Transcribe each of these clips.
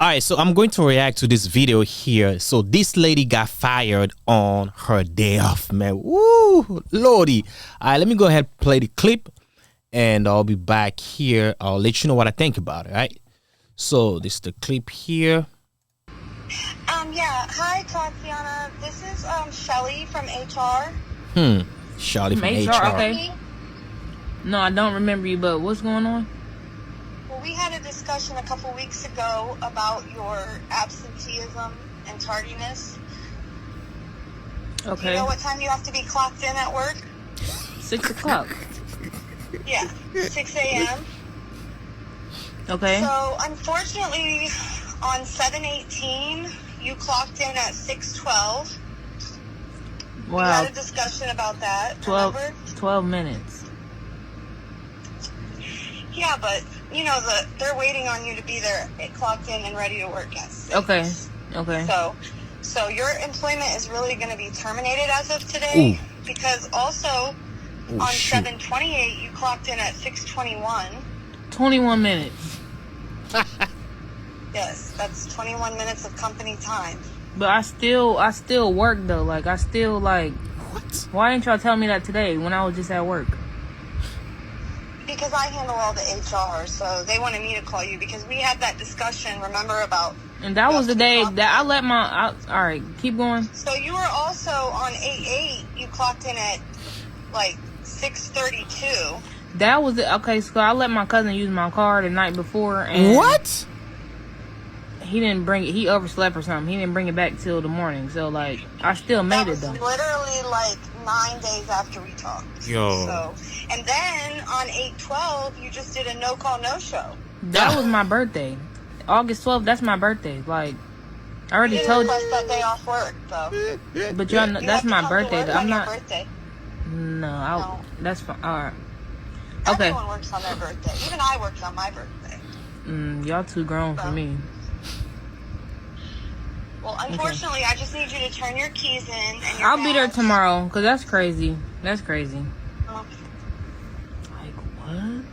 All right, so I'm going to react to this video here. So this lady got fired on her day off, man. Woo, lordy. All right, let me go ahead and play the clip, and I'll be back here. I'll let you know what I think about it, all right? So this is the clip here. Yeah. Hi, Tatiana. This is Shelly from HR. Shelly from HR. Okay. No, I don't remember you, but what's going on? Well, we had a discussion a couple weeks ago about your absenteeism and tardiness. Okay. Do you know what time you have to be clocked in at work? 6 o'clock. Yeah, 6 a.m. Okay. So, unfortunately, on 7/18, you clocked in at 6:12. Wow. We had a discussion about that. 12 minutes. Yeah, but you know they're waiting on you to be there, clocked in and ready to work at 6. Okay. Okay. So your employment is really going to be terminated as of today. Because also on 7/28 you clocked in at 6:21. 21 minutes. Yes, that's 21 minutes of company time. But I still work though. Like I still like. What? Why didn't y'all tell me that today when I was just at work? Because I handle all the HR, so they wanted me to call you because we had that discussion, remember, about... And that was the day that I let my... Alright, keep going. So you were also on 8/8, you clocked in at, like, 6:32. That was it. Okay, so I let my cousin use my car the night before, and... What? He didn't bring it. He overslept or something. He didn't bring it back till the morning. So, like, I still made it, though. That was literally, like, 9 days after we talked. Yo. So, and then on 8/12, you just did a no-call, no-show. That was my birthday. August 12th, that's my birthday. Like, I already You told didn't you. request that day off work, though. But y'all know, You that's have to my come to birthday. work Though. on I'm your not... birthday. No, that's fine. Alright. Okay. Everyone works on their birthday. Even I worked on my birthday. Y'all too grown for me. Well, unfortunately, I just need you to turn your keys in. And your I'll be there badge. tomorrow, because that's crazy. That's crazy. Okay. Like, what?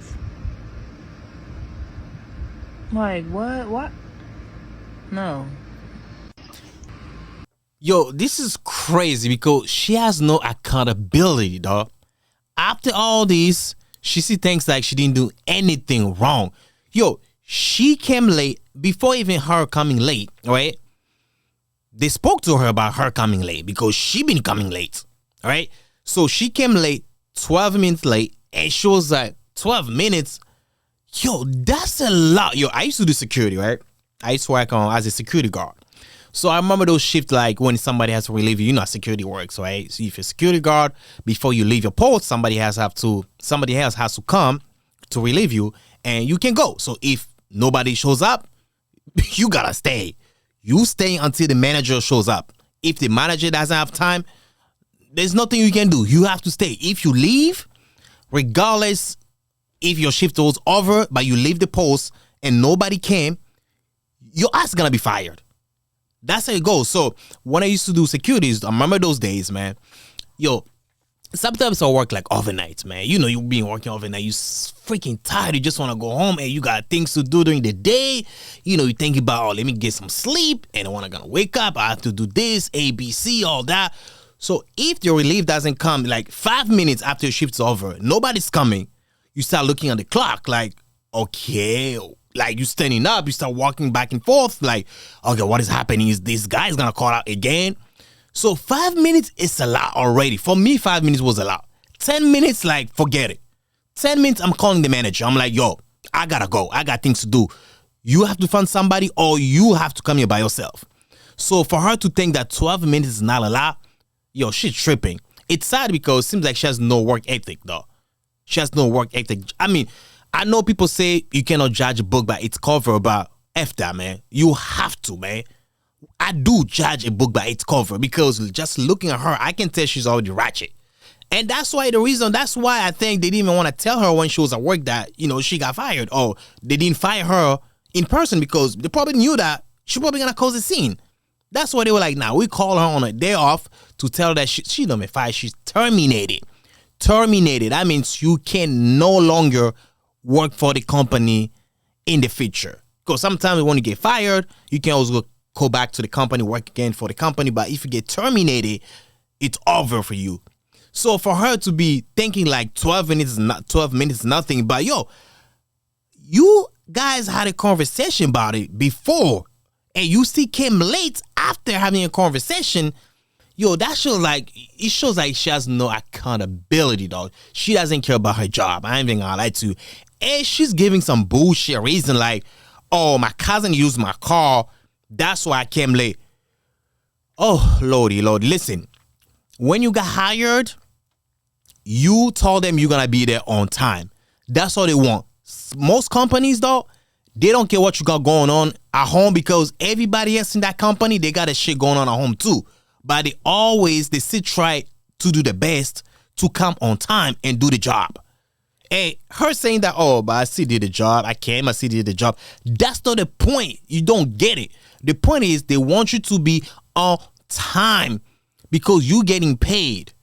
Like, what? What? No. Yo, this is crazy because she has no accountability, dog. After all this, she see things like she didn't do anything wrong. Yo, she came late before even her coming late, right? They spoke to her about her coming late because she been coming late, all right? So she came late, 12 minutes late, and she was like, 12 minutes? Yo, that's a lot. Yo, I used to do security, right? I used to work as a security guard. So I remember those shifts like when somebody has to relieve you. You know how security works, right? So if you're a security guard, before you leave your post, somebody else has to come to relieve you, and you can go. So if nobody shows up, you gotta stay. You stay until the manager shows up. If the manager doesn't have time, there's nothing you can do. You have to stay. If you leave, regardless if your shift was over, but you leave the post and nobody came, your ass is gonna be fired. That's how it goes. So when I used to do securities, I remember those days, man. Yo, sometimes I work like overnight, man. You know, you been working overnight, you freaking tired. You just want to go home and you got things to do during the day. You know, you think about, oh, let me get some sleep. And when I'm going to wake up, I have to do this, A, B, C, all that. So if your relief doesn't come like 5 minutes after your shift's over, nobody's coming, you start looking at the clock like, okay, like you standing up, you start walking back and forth like, okay, what is happening? Is this guy's going to call out again? So 5 minutes is a lot already. For me, 5 minutes was a lot. 10 minutes, like, forget it. 10 minutes, I'm calling the manager. I'm like, yo, I gotta go. I got things to do. You have to find somebody or you have to come here by yourself. So for her to think that 12 minutes is not a lot, yo, she's tripping. It's sad because it seems like she has no work ethic, though. She has no work ethic. I mean, I know people say you cannot judge a book by its cover, but F that, man. You have to, man. I do judge a book by its cover because just looking at her, I can tell she's already ratchet. And that's why I think they didn't even want to tell her when she was at work that, you know, she got fired. Or they didn't fire her in person because they probably knew that she probably going to cause a scene. That's why they were like, nah, we call her on a day off to tell her that she don't be fired. She's terminated. Terminated. That means you can no longer work for the company in the future. Because sometimes when you get fired, you can always go back to the company, work again for the company. But if you get terminated, it's over for you. So for her to be thinking like 12 minutes nothing, but yo, you guys had a conversation about it before, and you still came late after having a conversation. Yo, that shows like she has no accountability, dog. She doesn't care about her job. I ain't even gonna lie to you. And she's giving some bullshit reason like, oh, my cousin used my car, that's why I came late. Oh, Lordy, listen. When you got hired, you told them you're gonna be there on time. That's all they want. Most companies, though, they don't care what you got going on at home because everybody else in that company, they got a shit going on at home too. But they still try to do the best to come on time and do the job. Hey, her saying that, oh, but I still did the job. I still did the job. That's not the point. You don't get it. The point is they want you to be on time because you getting paid.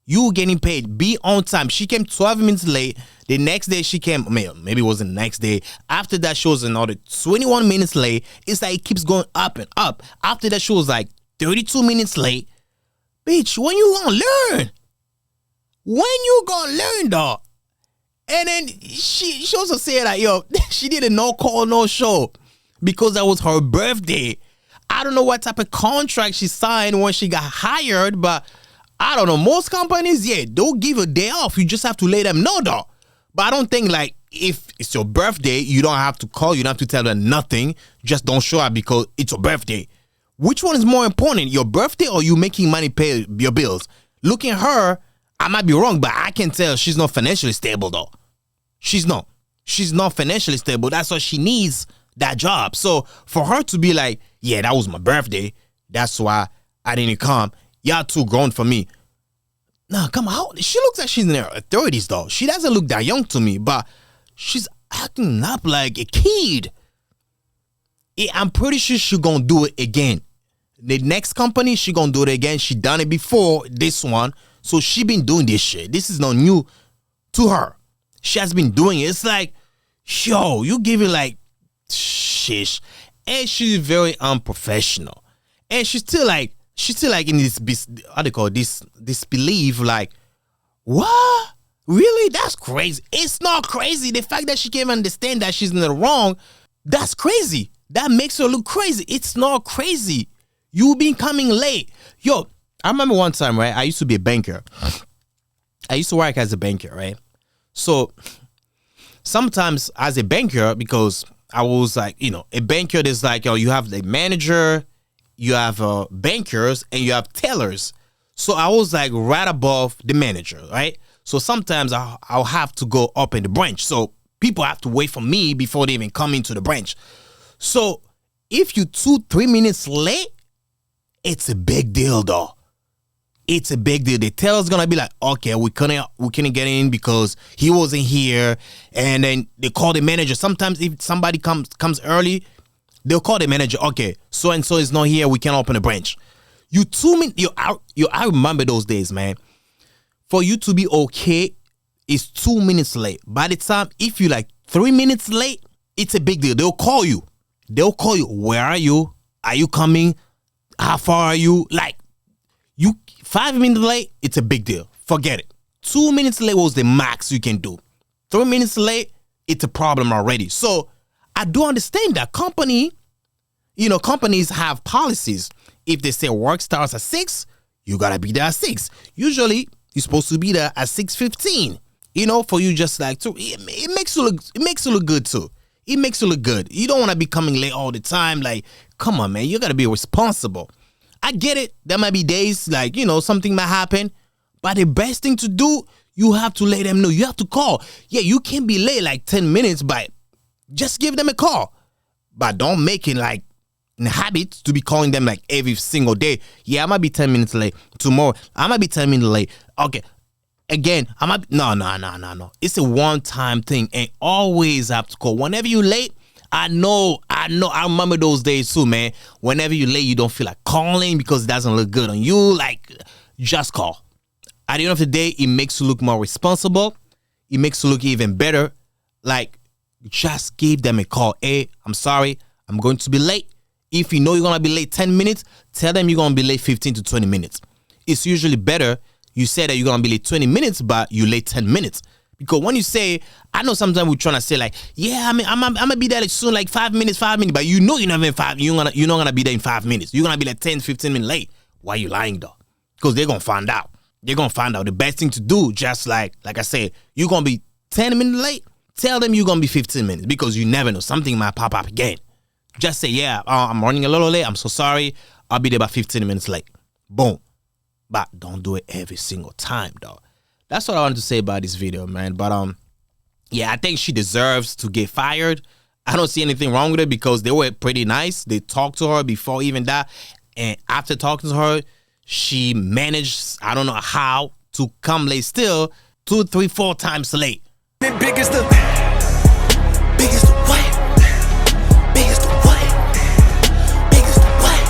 You getting paid. Be on time. She came 12 minutes late. The next day she came, maybe it wasn't the next day. After that, she was another 21 minutes late. It's like it keeps going up and up. After that, she was like 32 minutes late. Bitch, when you gonna learn? When you gonna learn, dog? And then she also said that, yo, she did a no call, no show because that was her birthday. I don't know what type of contract she signed when she got hired, but I don't know. Most companies, yeah, they'll give a day off. You just have to let them know, though. But I don't think, like, if it's your birthday, you don't have to call. You don't have to tell them nothing. Just don't show up because it's your birthday. Which one is more important, your birthday or you making money pay your bills? Looking at her, I might be wrong, but I can tell she's not financially stable, though. She's not. She's not financially stable. That's why she needs that job. So for her to be like, yeah, that was my birthday, that's why I didn't come. Y'all too grown for me. Nah, come on. She looks like she's in her 30s, though. She doesn't look that young to me, but she's acting up like a kid. I'm pretty sure she's going to do it again. The next company, she going to do it again. She done it before this one. So she been doing this shit. This is not new to her. She has been doing it. It's like, yo, you give it like, shish. And she's very unprofessional. And she's still like in this, how do you call it, this disbelief, like, what? Really? That's crazy. It's not crazy. The fact that she can't understand that she's in the wrong, that's crazy. That makes her look crazy. It's not crazy. You been coming late. Yo, I remember one time, right? I used to be a banker. I used to work as a banker, right? So sometimes as a banker, because I was like, a banker is like, you have the manager, you have bankers, and you have tellers. So I was like right above the manager, right? So sometimes I'll have to go up in the branch. So people have to wait for me before they even come into the branch. So if you 2-3 minutes late, it's a big deal, though. It's a big deal. The teller's gonna be like, okay, we couldn't get in because he wasn't here. And then they call the manager. Sometimes if somebody comes early, they'll call the manager. Okay, so and so is not here. We can't open the branch. You 2 minutes. I remember those days, man. For you to be okay, it's 2 minutes late. By the time, if you like 3 minutes late, it's a big deal. They'll call you. Where are you? Are you coming? How far are you? Like, you 5 minutes late, it's a big deal. Forget it. 2 minutes late was the max you can do. 3 minutes late, it's a problem already. So I do understand that companies have policies. If they say work starts at 6, you gotta be there at 6. Usually, you're supposed to be there at 6:15. For you just like to. It makes you look good too. It makes you look good. You don't want to be coming late all the time. Like, come on, man. You gotta be responsible. I get it. There might be days like, something might happen. But the best thing to do, you have to let them know. You have to call. Yeah, you can be late like 10 minutes, but just give them a call. But don't make it like a habit to be calling them like every single day. Yeah, I might be 10 minutes late. Tomorrow, I might be 10 minutes late. Okay. Again, no. It's a one-time thing. And always have to call. Whenever you late, I know. I remember those days too, man. Whenever you're late, you don't feel like calling because it doesn't look good on you. Like, just call. At the end of the day, it makes you look more responsible. It makes you look even better. Like, just give them a call. Hey, I'm sorry, I'm going to be late. If you know you're going to be late 10 minutes, tell them you're going to be late 15 to 20 minutes. It's usually better you say that you're going to be late 20 minutes, but you're late 10 minutes. Because when you say, I know sometimes we're trying to say like, yeah, I'm going to be there soon, like 5 minutes, but you know you're not going to be there in 5 minutes. You're going to be like 10, 15 minutes late. Why are you lying though? Because they're going to find out. They're going to find out. The best thing to do, just like I said, you're going to be 10 minutes late. Tell them you're going to be 15 minutes because you never know. Something might pop up again. Just say, yeah, I'm running a little late. I'm so sorry. I'll be there about 15 minutes late. Boom. But don't do it every single time, dog. That's what I wanted to say about this video, man. But yeah, I think she deserves to get fired. I don't see anything wrong with it because they were pretty nice. They talked to her before even that. And after talking to her, she managed, I don't know how, to come late still 2, 3, 4 times late. Biggest